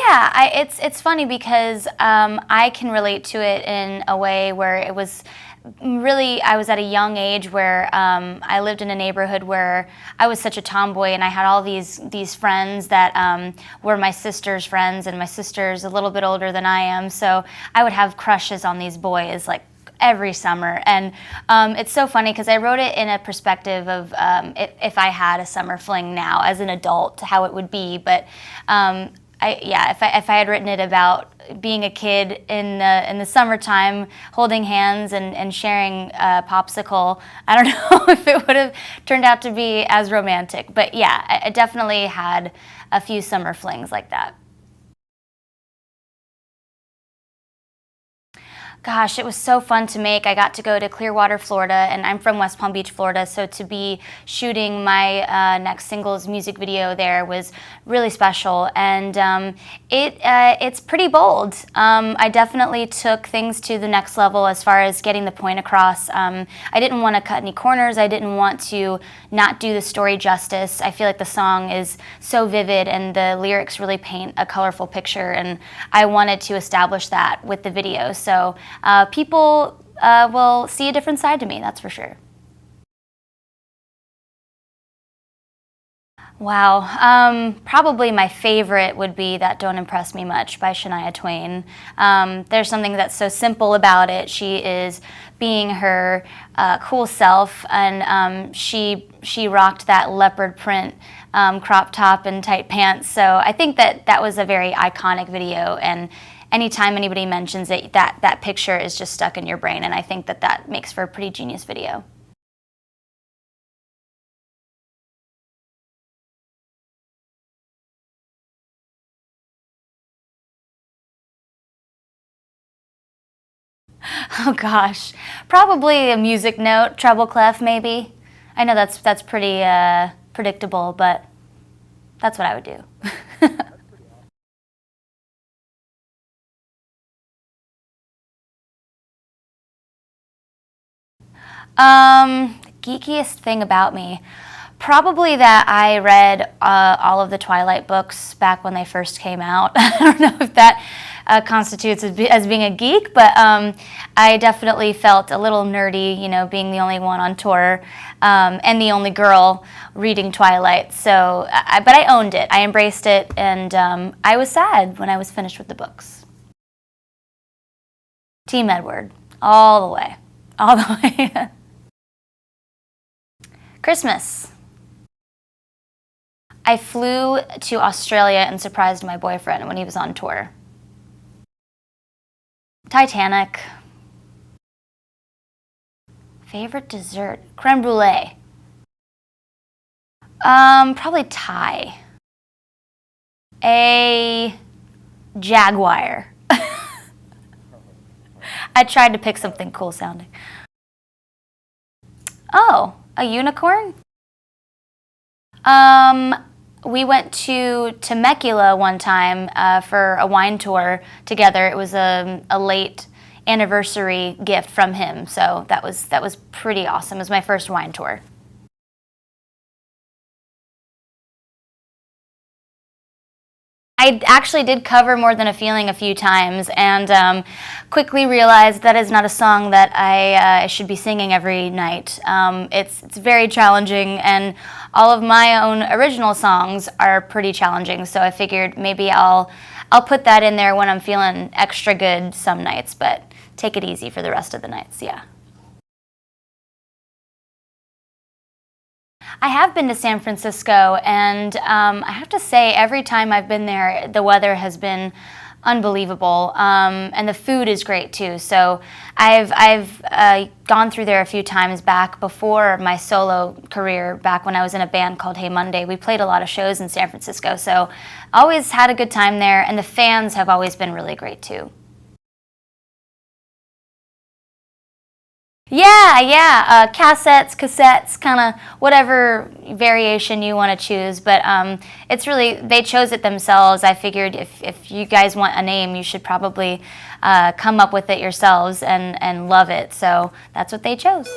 it's funny because I can relate to it in a way where it was really, I was at a young age where I lived in a neighborhood where I was such a tomboy, and I had all these friends that were my sister's friends, and my sister's a little bit older than I am, so I would have crushes on these boys like every summer. And it's so funny because I wrote it in a perspective of if I had a summer fling now as an adult, how it would be. But if I had written it about being a kid in the summertime, holding hands and sharing a popsicle, I don't know if it would have turned out to be as romantic. But yeah, I definitely had a few summer flings like that. Gosh, it was so fun to make. I got to go to Clearwater, Florida, and I'm from West Palm Beach, Florida, so to be shooting my next singles music video there was really special, and it's pretty bold. I definitely took things to the next level as far as getting the point across. I didn't want to cut any corners. I didn't want to not do the story justice. I feel like the song is so vivid and the lyrics really paint a colorful picture, and I wanted to establish that with the video. So people will see a different side to me, that's for sure. Wow, probably my favorite would be That Don't Impress Me Much by Shania Twain. There's something that's so simple about it. She is being her cool self, and she rocked that leopard print crop top and tight pants. So I think that was a very iconic video, and anytime anybody mentions it, that picture is just stuck in your brain, and I think that makes for a pretty genius video. Oh gosh, probably a music note, treble clef maybe. I know that's pretty predictable, but that's what I would do. Geekiest thing about me, probably that I read all of the Twilight books back when they first came out. I don't know if that constitutes as being a geek, but I definitely felt a little nerdy, you know, being the only one on tour and the only girl reading Twilight. So, but I owned it, I embraced it, and I was sad when I was finished with the books. Team Edward, all the way, all the way. Christmas. I flew to Australia and surprised my boyfriend when he was on tour. Titanic. Favorite dessert? Creme brulee. Probably Thai. A jaguar. I tried to pick something cool sounding. Oh, a unicorn? We went to Temecula one time for a wine tour together. It was a late anniversary gift from him, so that was pretty awesome. It was my first wine tour. I actually did cover More Than a Feeling a few times, and quickly realized that is not a song that I should be singing every night. It's very challenging, and all of my own original songs are pretty challenging, so I figured maybe I'll put that in there when I'm feeling extra good some nights, but take it easy for the rest of the nights, yeah. I have been to San Francisco, and I have to say every time I've been there, the weather has been unbelievable, and the food is great too. So I've gone through there a few times back before my solo career, back when I was in a band called Hey Monday. We played a lot of shows in San Francisco, so always had a good time there, and the fans have always been really great too. Yeah, cassettes, kind of whatever variation you want to choose. But it's really, they chose it themselves. I figured if you guys want a name, you should probably come up with it yourselves and love it. So that's what they chose.